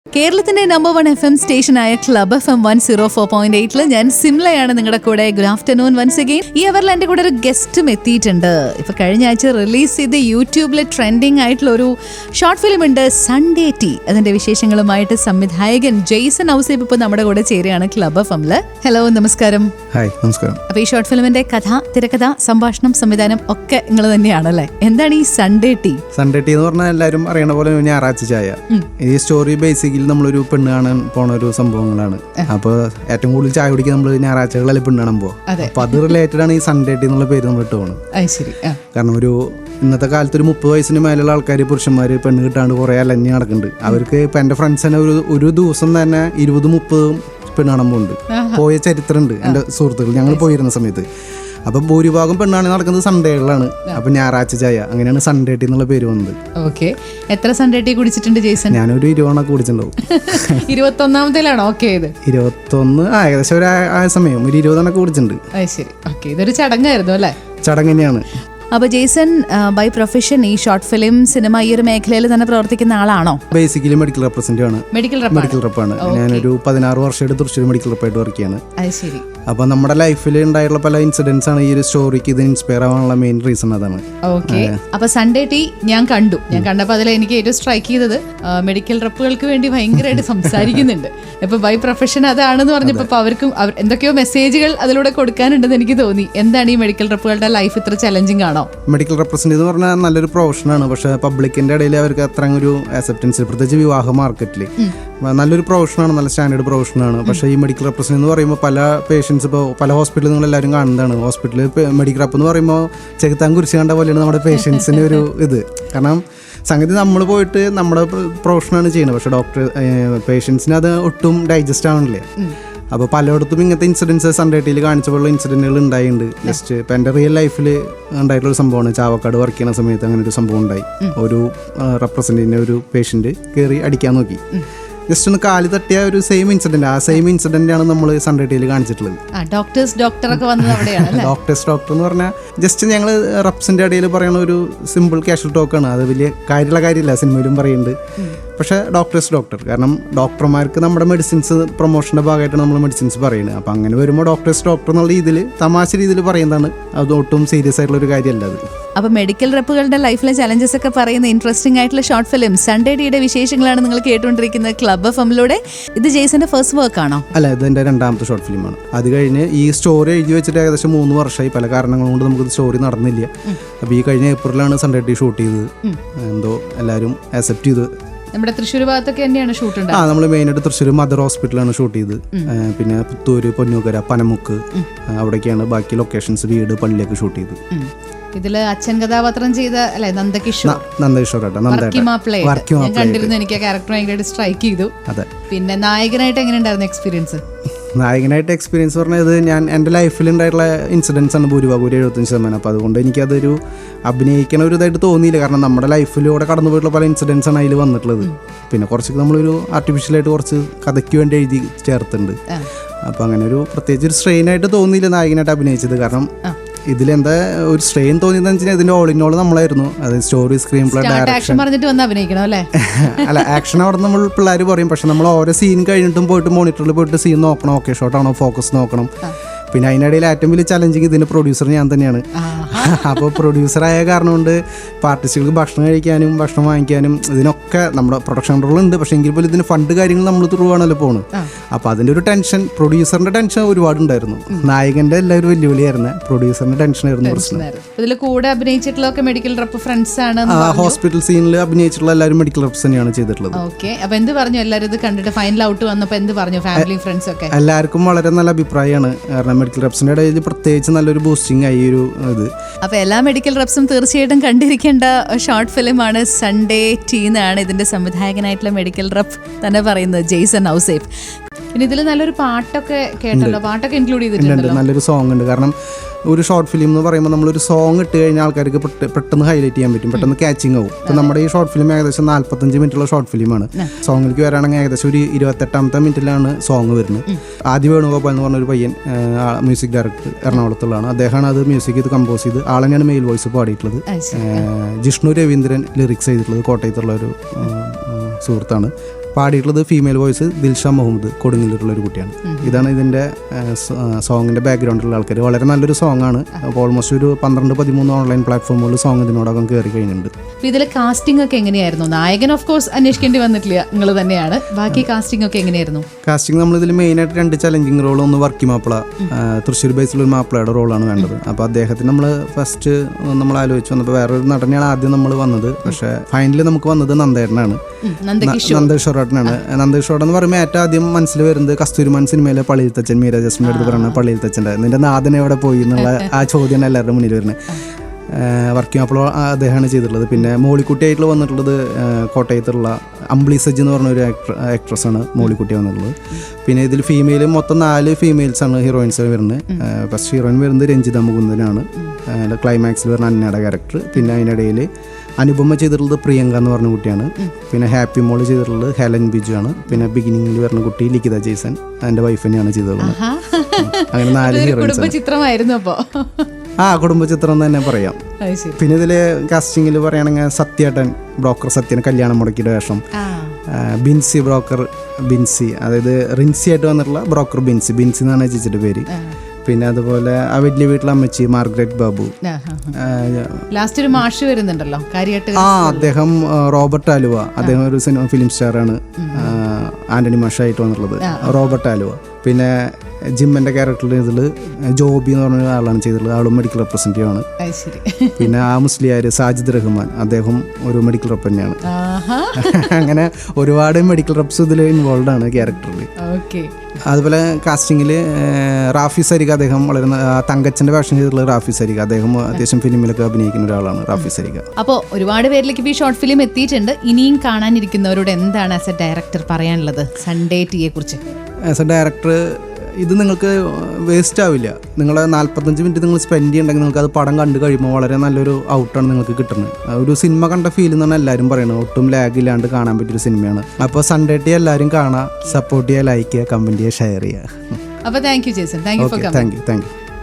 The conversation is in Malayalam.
കേരളത്തിന്റെ നമ്പർ 1 FM സ്റ്റേഷനായ ക്ലബ് FM 104.8 ഞാൻ സിംലയാണ് നിങ്ങളുടെ കൂടെ. Good afternoon once again. ഈ അവറിൽ എന്റെ കൂടെ ഒരു ഗസ്റ്റും എത്തിയിട്ടുണ്ട്. ഇപ്പൊ കഴിഞ്ഞ ആഴ്ച റിലീസ് ചെയ്ത് യൂട്യൂബിൽ ട്രെൻഡിങ് ആയിട്ടുള്ള ഒരു ഷോർട്ട് ഫിലിം ഉണ്ട്, സൺഡേ ടീ. അതിന്റെ വിശേഷങ്ങളുമായിട്ട് സംവിധായകൻ ജെയ്സൺ ഔസേപ്പ് ഇപ്പൊ നമ്മുടെ കൂടെ ചേരുകയാണ് ക്ലബ് FMല്. ഹലോ, നമസ്കാരം. ഹായ്, നമസ്കാരം. അപ്പൊ ഈ ഷോർട്ട് ഫിലിമിന്റെ കഥ, തിരക്കഥ, സംഭാഷണം, സംവിധാനം ഒക്കെ നിങ്ങൾ തന്നെയാണല്ലേ? എന്താണ് ഈ സൺഡേ ടീ? സൺഡേ ടീ എന്ന് പറഞ്ഞാൽ എല്ലാവരും അറിയണ പോലെ ഞായറാഴ്ച ചായ. ഈ സ്റ്റോറി ബേസിക്കലി നമ്മളൊരു പെണ്ണ് കാണാൻ പോണ ഒരു സംഭവങ്ങളാണ്. അപ്പൊ ഏറ്റവും കൂടുതൽ ചായ കുടിക്കാൻ നമ്മൾ ഞായറാഴ്ചകളിൽ പെണ്ണ് കാണാൻ പോകും. അപ്പൊ അത് റിലേറ്റഡ് ആണ് ഈ സൺഡേ ടീ എന്നുള്ള പേര് നമ്മൾ ഇട്ട് പോകണം. കാരണം ഒരു ഇന്നത്തെ കാലത്ത് ഒരു 30 വയസ്സിന് മേലുള്ള ആൾക്കാർ, പുരുഷന്മാര് പെണ്ണ് കിട്ടാണ്ട് കുറെ അലഞ്ഞ് നടക്കുന്നുണ്ട്. അവർക്ക് ഇപ്പൊ എന്റെ ഫ്രണ്ട്സ് തന്നെ ഒരു ദിവസം തന്നെ 20-30 പെണ്ണ് കാണാൻ പോകുന്നുണ്ട്. പോയ ചരിത്രമുണ്ട് എന്റെ സുഹൃത്തുക്കൾ, ഞങ്ങൾ പോയിരുന്ന സമയത്ത്. അപ്പൊ ഭൂരിഭാഗം പെണ്ണാണ് നടക്കുന്നത് സൺഡേകളിലാണ്. അപ്പൊ ഞായറാഴ്ച ചായ, അങ്ങനെയാണ് സൺഡേ ടീ എന്നുള്ള പേര് വന്നത്. ഓക്കെ, എത്ര സൺഡേ ടീ കുടിച്ചിട്ടുണ്ട് ജെയ്സൺ? ഞാനൊരു 20 കുടിച്ചിട്ടുണ്ടാവും. 21ാമത്തേലാണോ? ഓക്കെ, ഇത് 21 ഏകദേശം ഒരു സമയം ഒരു 20 കുടിച്ചിട്ടുണ്ട്. ശരി, ഓക്കെ. ഇതൊരു ചടങ്ങായിരുന്നു അല്ലേ? ചടങ്ങ് തന്നെയാണ്. അപ്പൊ ജെയ്സൺ ബൈ പ്രൊഫഷൻ ഈ ഷോർട്ട് ഫിലിം, സിനിമ, ഈ ഒരു മേഖലയിൽ തന്നെ പ്രവർത്തിക്കുന്ന ആളാണോ? ബേസിക്കലി മെഡിക്കൽ റെപ്രസെന്റേറ്റീവ് ആണ്. മെഡിക്കൽ റെപ്പാണ്. ഞാനൊരു 16 വർഷമായിട്ട് തൃശ്ശൂർ മെഡിക്കൽ റെപ്പായിട്ട് വർക്ക് ചെയ്യാണ്. അപ്പൊ നമ്മുടെ ലൈഫിൽ ഉണ്ടായിട്ടുള്ള പല ഇൻസിഡൻസ് ആണ് ഈ ഒരു സ്റ്റോറിക്ക് ഇത് ഇൻസ്പയർ ആവാനുള്ള മെയിൻ റീസൺ അതാണ്. ഓക്കെ, അപ്പൊ സൺഡേ ടീ ഞാൻ കണ്ടപ്പോൾ അതിൽ എനിക്ക് ഏറ്റവും സ്ട്രൈക്ക് ചെയ്തത് മെഡിക്കൽ റെപ്പുകൾക്ക് വേണ്ടി ഭയങ്കരമായിട്ട് സംസാരിക്കുന്നുണ്ട്. ഇപ്പൊ ബൈ പ്രൊഫഷൻ അതാണെന്ന് പറഞ്ഞപ്പോ അവർക്കും എന്തൊക്കെയോ മെസ്സേജുകൾ അതിലൂടെ കൊടുക്കാനുണ്ടെന്ന് എനിക്ക് തോന്നി. എന്താണ് ഈ മെഡിക്കൽ റെപ്പുകളുടെ ലൈഫ് ഇത്ര ചലഞ്ചിങ് ആണോ? മെഡിക്കൽ റെപ്രസെന്റേറ്റീവ് എന്ന് പറഞ്ഞാൽ നല്ലൊരു പ്രൊഫഷനാണ്. പക്ഷെ പബ്ലിക്കിന്റെ ഇടയിൽ അവർക്ക് അത്ര ഒരു ആക്സെപ്റ്റൻസ്, പ്രത്യേകിച്ച് വിവാഹ മാർക്കറ്റിൽ നല്ലൊരു പ്രൊഫഷനാണ്, നല്ല സ്റ്റാൻഡേർഡ് പ്രൊഫഷനാണ്. പക്ഷേ ഈ മെഡിക്കൽ റെപ്രസെന്റേറ്റീവ് എന്ന് പറയുമ്പോൾ പല പേഷ്യൻസ് ഇപ്പോൾ പല ഹോസ്പിറ്റലിൽ നിങ്ങൾ എല്ലാവരും കാണുന്നതാണ്. ഹോസ്പിറ്റലിൽ മെഡിക്കൽ റെപ്പ് എന്ന് പറയുമ്പോൾ ചെകുത്താൻ കുരിശ് കണ്ട പോലെയാണ് നമ്മുടെ പേഷ്യൻസിൻ്റെ ഒരു ഇത്. കാരണം സംഗതി നമ്മൾ പോയിട്ട് നമ്മുടെ പ്രൊഫഷനാണ് ചെയ്യുന്നത്, പക്ഷേ പേഷ്യൻസിന് അത് ഒട്ടും ഡൈജസ്റ്റ് ആവണില്ല. അപ്പോൾ പലയിടത്തും ഇങ്ങനത്തെ ഇൻസിഡൻസ് സൺഡേ ടീയിൽ കാണിച്ചപ്പോഴുള്ള ഇൻസിഡൻറ്റുകൾ ഉണ്ടായിട്ടുണ്ട്. ജസ്റ്റ് ഇപ്പം എൻ്റെ റിയൽ ലൈഫിൽ ഉണ്ടായിട്ടുള്ള ഒരു സംഭവമാണ്. ചാവക്കാട് വർക്ക് ചെയ്യുന്ന സമയത്ത് അങ്ങനെ ഒരു സംഭവം ഉണ്ടായി. ഒരു റെപ്രസെൻറ്റേറ്റീവിനെ ഒരു പേഷ്യൻറ്റ് കയറി അടിക്കാൻ നോക്കി. ജസ്റ്റ് ഒന്ന് കാല് തട്ടിയ ഒരു സെയിം ഇൻസിഡന്റ്. ആ സെയിം ഇൻസിഡന്റ് ആണ് നമ്മൾ സൺഡേ ടീയിൽ കാണിച്ചിട്ടുള്ളത്. ഡോക്ടർ എന്ന് പറഞ്ഞാൽ ജസ്റ്റ് ഞങ്ങൾ റെപ്സിന്റെ ഇടയിൽ പറയുന്ന ഒരു സിമ്പിൾ കാഷ്വൽ ടോക്കാണ്. അത് വലിയ കാര്യമുള്ള കാര്യമില്ല, സിനിമയിലും പറയുന്നുണ്ട്. പക്ഷേ ഡോക്ടർ, കാരണം ഡോക്ടർമാർക്ക് നമ്മുടെ മെഡിസിൻസ് പ്രൊമോഷന്റെ ഭാഗമായിട്ടാണ് നമ്മൾ മെഡിസിൻസ് പറയുന്നത്. അപ്പം അങ്ങനെ വരുമ്പോൾ ഡോക്ടർ എന്നുള്ള രീതിയിൽ തമാശ രീതിയിൽ പറയുന്നതാണ്. അത് ഒട്ടും സീരിയസ് ആയിട്ടുള്ള ഒരു കാര്യമല്ല അത്. അപ്പൊ മെഡിക്കൽ റെപ്പുകളുടെ ലൈഫിലെ ചലഞ്ചസ് ഒക്കെ പറയുന്ന ഇൻട്രസ്റ്റിംഗ് ആയിട്ടുള്ള ഷോർട്ട് ഫിലിം സൺഡേ ടീയുടെ വിശേഷങ്ങളാണ് നിങ്ങൾ കേട്ടുകൊണ്ടിരിക്കുന്നത് ക്ലബ് FMലൂടെ. ഇത് ജെയ്സന്റെ ഫസ്റ്റ് വർക്ക് ആണോ? അല്ല, ഇത് എൻ്റെ 2ാമത്തെ ഷോർട്ട് ഫിലിമാണ്. അത് കഴിഞ്ഞ് ഈ സ്റ്റോറി എഴുതി വെച്ചിട്ട് ഏകദേശം 3 വർഷമായി. പല കാരണങ്ങൾ കൊണ്ട് നമുക്ക് സ്റ്റോറി നടന്നില്ല. അപ്പോൾ ഈ കഴിഞ്ഞ ഏപ്രിലാണ് സൺഡേ ടീ ഷൂട്ട് ചെയ്തത്. എന്തോ എല്ലാവരും അക്സെപ്റ്റ് ചെയ്ത്. നമ്മുടെ തൃശ്ശൂർ ഭാഗത്തൊക്കെ തന്നെയാണ് ഷൂട്ട് ഉണ്ട്. നമ്മൾ മെയിനായിട്ട് തൃശ്ശൂർ മദർ ഹോസ്പിറ്റലാണ് ഷൂട്ട് ചെയ്ത്. പിന്നെ പുത്തൂര്, പൊന്നൂക്കര, പനമുക്ക് അവിടേക്കാണ് ബാക്കി ലൊക്കേഷൻസ്, വീട്, പള്ളിയൊക്കെ ഷൂട്ട് ചെയ്ത്. ഇതില് അച്ഛൻ കഥാപാത്രം ചെയ്ത അല്ലെ നന്ദകിഷോർ കണ്ടിരുന്നു. എനിക്ക് ആ ക്യാരക്ടർ ഭയങ്കരമായിട്ട് സ്ട്രൈക്ക് ചെയ്തു. പിന്നെ നായകനായിട്ട് എങ്ങനെ ഉണ്ടായിരുന്നു എക്സ്പീരിയൻസ്? നായകനായിട്ട് എക്സ്പീരിയൻസ് പറഞ്ഞാൽ ഇത് എൻ്റെ ലൈഫിൽ ഉണ്ടായിട്ടുള്ള ഇൻസിഡൻസ് ആണ് ഭൂരിഭാഗം, 75%. അപ്പോൾ അതുകൊണ്ട് എനിക്കതൊരു അഭിനയിക്കണ ഒരു ഇതായിട്ട് തോന്നിയില്ല. കാരണം നമ്മുടെ ലൈഫിലൂടെ കടന്നു പോയിട്ടുള്ള പല ഇൻസിഡൻസ് ആണ് അതിൽ വന്നിട്ടുള്ളത്. പിന്നെ കുറച്ച് നമ്മളൊരു ആർട്ടിഫിഷ്യലായിട്ട് കുറച്ച് കഥയ്ക്ക് വേണ്ടി എഴുതി ചേർത്തിട്ടുണ്ട്. അപ്പോൾ അങ്ങനെ ഒരു പ്രത്യേകിച്ച് ഒരു സ്ട്രെയിനായിട്ട് തോന്നിയില്ല നായകനായിട്ട് അഭിനയിച്ചത്. കാരണം ഇതിലെന്താ ഒരു സ്ട്രെയിൻ തോന്നിയെന്ന് വെച്ചാൽ ഇതിന്റെ ഓൾ ഇൻ ഓൾ നമ്മളായിരുന്നു. അത് സ്റ്റോറി, സ്ക്രീൻ പ്ലേ, ഡയറക്ഷൻ. അല്ല, ആക്ഷൻ അവിടെ നമ്മൾ പിള്ളേർ പറയും. പക്ഷെ നമ്മൾ ഓരോ സീൻ കഴിഞ്ഞിട്ടും പോയിട്ട് മോണിറ്ററിൽ പോയിട്ട് സീൻ നോക്കണം, ഓക്കെ ഷോട്ടാണോ, ഫോക്കസ് നോക്കണം. പിന്നെ അതിനിടയിൽ ഏറ്റവും വലിയ ചലഞ്ചിങ് ഇതിന്റെ പ്രൊഡ്യൂസർ ഞാൻ തന്നെയാണ്. അപ്പോൾ പ്രൊഡ്യൂസറായ കാരണം കൊണ്ട് ആർട്ടിസ്റ്റുകൾക്ക് ഭക്ഷണം കഴിക്കാനും ഭക്ഷണം വാങ്ങിക്കാനും ഇതിനൊക്കെ നമ്മുടെ പ്രൊഡക്ഷൻ റോൾ ഉണ്ട്. പക്ഷേ എങ്കിൽ പോലും ഇതിന് ഫണ്ട് കാര്യങ്ങൾ നമ്മൾ ത്രൂ ആണല്ലോ പോകുന്നത്. അപ്പോൾ അതിൻ്റെ ഒരു ടെൻഷൻ, പ്രൊഡ്യൂസറിന്റെ ടെൻഷൻ ഒരുപാടുണ്ടായിരുന്നു. നായകന്റെ എല്ലാവരും വെല്ലുവിളിയായിരുന്നു, പ്രൊഡ്യൂസറിന്റെ ടെൻഷനായിരുന്നു പ്രശ്നം. ഇതിൽ കൂടെ അഭിനയിച്ചിട്ടുള്ള മെഡിക്കൽ റെപ്പ് ഫ്രണ്ട്സ് ആണ്. ഹോസ്പിറ്റൽ സീനിൽ അഭിനയിച്ചിട്ടുള്ള എല്ലാവരും മെഡിക്കൽ റെപ്സ് തന്നെയാണ് ചെയ്തിട്ടുള്ളത്. ഓക്കെ, അപ്പോൾ എന്ത് പറഞ്ഞു എല്ലാവരും ഇത് കണ്ടിട്ട് ഫൈനൽ ഔട്ട് വന്നപ്പോൾ? എന്ത് പറഞ്ഞു ഫാമിലി, ഫ്രണ്ട്സ് ഒക്കെ? എല്ലാവർക്കും വളരെ നല്ല അഭിപ്രായമാണ്. കാരണം മെഡിക്കൽ റെപ്സിന്റെ ഇടയിൽ പ്രത്യേകിച്ച് നല്ലൊരു ബൂസ്റ്റിംഗ് ആയി ഒരു ഇത്. അപ്പോൾ എല്ലാ മെഡിക്കൽ റെപ്സും തീർച്ചയായിട്ടും കണ്ടിരിക്കേണ്ട ഷോർട്ട് ഫിലിമാണ് സൺഡേ ടീ എന്നാണ് ഇതിന്റെ സംവിധായകനായിട്ടുള്ള മെഡിക്കൽ റെപ്പ് തന്നെ പറയുന്നത്, ജെയ്സൺ ഔസേപ്പ്. പിന്നെ ഇതിൽ നല്ലൊരു പാട്ടൊക്കെ കേട്ടല്ലോ, പാട്ടൊക്കെ ഇൻക്ലൂഡ് ചെയ്തിട്ടുണ്ട്. നല്ലൊരു സോങ് ഉണ്ട്. കാരണം ഒരു ഷോർട്ട് ഫിലിം എന്ന് പറയുമ്പോൾ നമ്മളൊരു സോങ് ഇട്ട് കഴിഞ്ഞാൽ ആൾക്കാർക്ക് പെട്ടെന്ന് ഹൈലൈറ്റ് ചെയ്യാൻ പറ്റും, പെട്ടെന്ന് ക്യാച്ചിങ് ആവും. ഇപ്പം നമ്മുടെ ഈ ഷോർട്ട് ഫിലിം ഏകദേശം 45 മിനിറ്റുള്ള ഷോർട്ട് ഫിലിമാണ്. സോങ്ങിലേക്ക് വരാണെങ്കിൽ ഏകദേശം ഒരു 28ാമത്തെ മിനിറ്റിലാണ് സോങ് വരുന്നത്. ആദ്യ വേണുഗോപാൽ എന്ന് പറഞ്ഞൊരു പയ്യൻ, മ്യൂസിക് ഡയറക്ടർ, എറണാകുളത്തുള്ളതാണ്. അദ്ദേഹമാണ് അത് മ്യൂസിക് ഇത് കമ്പോസ് ചെയ്ത്. ആളെന്നെയാണ് മെയിൽ വോയിസ് പാടിയിട്ടുള്ളത്. ജിഷ്ണു രവീന്ദ്രൻ ലിറിക്സ് ചെയ്തിട്ടുള്ളത്, കോട്ടയത്തുള്ള ഒരു സുഹൃത്താണ്. പാടിയിട്ടുള്ളത് ഫീമെയിൽ വോയിസ് ദിൽഷ മുഹമ്മദ്, കൊടുങ്ങല്ലൂരുള്ള ഒരു കുട്ടിയാണ്. ഇതാണ് ഇതിൻ്റെ സോങ്ങിൻ്റെ ബാക്ക്ഗ്രൗണ്ടിലുള്ള ആൾക്കാർ. വളരെ നല്ലൊരു സോങ് ആണ്. അപ്പോൾ ഓൾമോസ്റ്റ് ഒരു 12-13 ഓൺലൈൻ പ്ലാറ്റ്ഫോമുകളിൽ സോങ് ഇതിനോടകം കയറി കഴിഞ്ഞിട്ടുണ്ട്. ഇതിലെ കാസ്റ്റിംഗ് ഒക്കെ എങ്ങനെയായിരുന്നു? നായകൻ ഓഫ് കോഴ്സ് അന്വേഷിക്കേണ്ടി വന്നിട്ടില്ല, നിങ്ങൾ തന്നെയാണ്. ബാക്കി കാസ്റ്റിംഗ് ഒക്കെ എങ്ങനെയായിരുന്നു? കാസ്റ്റിംഗ് നമ്മളിതിൽ മെയിനായിട്ട് 2 ചലഞ്ചിങ് റോൾ. ഒന്ന് വർക്കി മാപ്പിള, തൃശ്ശൂർ ബേസിലുള്ള ഒരു മാപ്പിളയുടെ റോളാണ് വേണ്ടത്. അപ്പോൾ അദ്ദേഹത്തിന് നമ്മൾ ഫസ്റ്റ് നമ്മൾ ആലോചിച്ച് വന്നപ്പോൾ വേറൊരു നടനെയാണ് ആദ്യം നമ്മൾ വന്നത്. പക്ഷേ ഫൈനലി നമുക്ക് വന്നത് നന്ദേട്ടനാണ്, നന്ദകിഷോറേട്ടനാണ്. നന്ദകിഷോറൻ എന്ന് പറയുമ്പോൾ ഏറ്റവും ആദ്യം മനസ്സിൽ വരുന്നത് കസ്തൂരിമാൻ സിനിമയിലെ പള്ളിയിൽത്തച്ഛൻ, മീര ജസ്മിൻ്റെ അടുത്ത് പറയുന്നത് പള്ളിയിൽത്തച്ഛൻ്റെ നിന്റെ നാഥൻ എവിടെ പോയി എന്നുള്ള ആ ചോദ്യമാണ് എല്ലാവരുടെ മുന്നിൽ വരുന്നത്. വർക്കിംഗ് അപ്പോൾ അദ്ദേഹമാണ് ചെയ്തിട്ടുള്ളത്. പിന്നെ മോളിക്കുട്ടിയായിട്ടുള്ള വന്നിട്ടുള്ളത് കോട്ടയത്തുള്ള അംബ്ലി സജ്ജ് എന്ന് പറഞ്ഞൊരു ആക്ട്രസ്സാണ് മോളിക്കുട്ടി വന്നിട്ടുള്ളത്. പിന്നെ ഇതിൽ ഫീമെയിൽ മൊത്തം 4 ഫീമെയിൽസാണ് ഹീറോയിൻസ് വരുന്നത്. ഫസ്റ്റ് ഹീറോയിൻ വരുന്നത് രഞ്ജിത മുകുന്ദനാണ്, ക്ലൈമാക്സിൽ വരുന്ന അന്നയുടെ ക്യാരക്ടർ. പിന്നെ അതിനിടയിൽ അനുപമ ചെയ്തിട്ടുള്ളത് പ്രിയങ്ക എന്ന് പറഞ്ഞ കുട്ടിയാണ്. പിന്നെ ഹാപ്പി മോൾ ചെയ്തിട്ടുള്ളത് ഹെലൻ ബിജു ആണ്. പിന്നെ ബിഗിനിങ്ങിൽ വരുന്ന കുട്ടി ലിഖിത ജെയ്സൺ, എൻ്റെ വൈഫ് തന്നെയാണ് ചെയ്തിട്ടുള്ളത്. അങ്ങനെ 4 ഹീറോയിൻസ്. ചിത്രമായിരുന്നു അപ്പോൾ. കുടുംബ ചിത്രം എന്ന് തന്നെ പറയാം. പിന്നെ ഇതില് കാസ്റ്റിംഗിൽ പറയുകയാണെങ്കിൽ സത്യേട്ടൻ, ബ്രോക്കർ സത്യന് കല്യാണം മുടക്കിയുടെ വേഷം. ബിൻസി, ബ്രോക്കർ ബിൻസി, അതായത് റിൻസി ആയിട്ട് വന്നിട്ടുള്ള ബ്രോക്കർ ബിൻസി എന്നാണ് ചേച്ചിയുടെ പേര്. പിന്നെ അതുപോലെ ആ വലിയ വീട്ടിലെ അമ്മച്ചി മാർഗ്രറ്റ് ബാബു. ലാസ്റ്റ് ഒരു മാഷ് വരുന്നുണ്ടല്ലോ, അദ്ദേഹം റോബർട്ട് ആലുവ. അദ്ദേഹം ഒരു ഫിലിം സ്റ്റാറാണ്, ആന്റണി മാഷായിട്ട് വന്നിട്ടുള്ളത് റോബർട്ട് ആലുവ. പിന്നെ ജിമ്മന്റെ ക്യാരക്ടറിൽ ഇതിൽ ജോബി എന്ന് പറഞ്ഞ ആളാണ് ചെയ്തിട്ടുള്ളത്. ആളും മെഡിക്കൽ റെപ്രസെന്റേറ്റീവ് ആണ്. പിന്നെ ആ മുസ്ലിയാർ സാജിദ് റഹ്മാൻ, അദ്ദേഹം ഒരു മെഡിക്കൽ റെപ്പ് തന്നെയാണ്. അങ്ങനെ ഒരുപാട് മെഡിക്കൽ റെപ്സ് ഇതിൽ ഇൻവോൾവ് ആണ് ക്യാരക്ടറിൽ. അതുപോലെ കാസ്റ്റിംഗിൽ റാഫി സരിക, അദ്ദേഹം വളരെ തങ്കച്ചന്റെ വേഷം ചെയ്തിട്ടുള്ള റാഫി സരിക, അദ്ദേഹം അത്യാവശ്യം ഫിലിമിലൊക്കെ അഭിനയിക്കുന്ന ഒരാളാണ് റാഫി സരിക. അപ്പോൾ ഒരുപാട് പേരിലേക്ക് ഈ ഷോർട്ട് ഫിലിം എത്തിയിട്ടുണ്ട്. ഇനിയും കാണാനിരിക്കുന്നവരോട് എന്താണ് ആസ് എ ഡയറക്ടർ പറയാനുള്ളത് സൺഡേ ടീയെ കുറിച്ച്? ആസ് എ ഡയറക്ടർ ഇത് നിങ്ങൾക്ക് വേസ്റ്റ് ആവില്ല. നിങ്ങൾ 45 മിനിറ്റ് നിങ്ങൾ സ്പെൻഡ് ചെയ്യുന്നുണ്ടെങ്കിൽ നിങ്ങൾക്ക് അത് പടം കണ്ടു കഴിയുമ്പോൾ വളരെ നല്ലൊരു ഔട്ടാണ് നിങ്ങൾക്ക് കിട്ടുന്നത്. ഒരു സിനിമ കണ്ട ഫീൽ എന്നാണ് എല്ലാവരും പറയുന്നത്. ഒട്ടും ലാഗ് ഇല്ലാണ്ട് കാണാൻ പറ്റിയൊരു സിനിമയാണ്. അപ്പോൾ സൺഡേ ടീ എല്ലാവരും കാണുക, സപ്പോർട്ട് ചെയ്യുക, ലൈക്ക് ചെയ്യുക, കമൻറ്റ് ചെയ്യുക, ഷെയർ ചെയ്യുക. അപ്പോൾ thank you Jason. Thank you for coming. Thank you.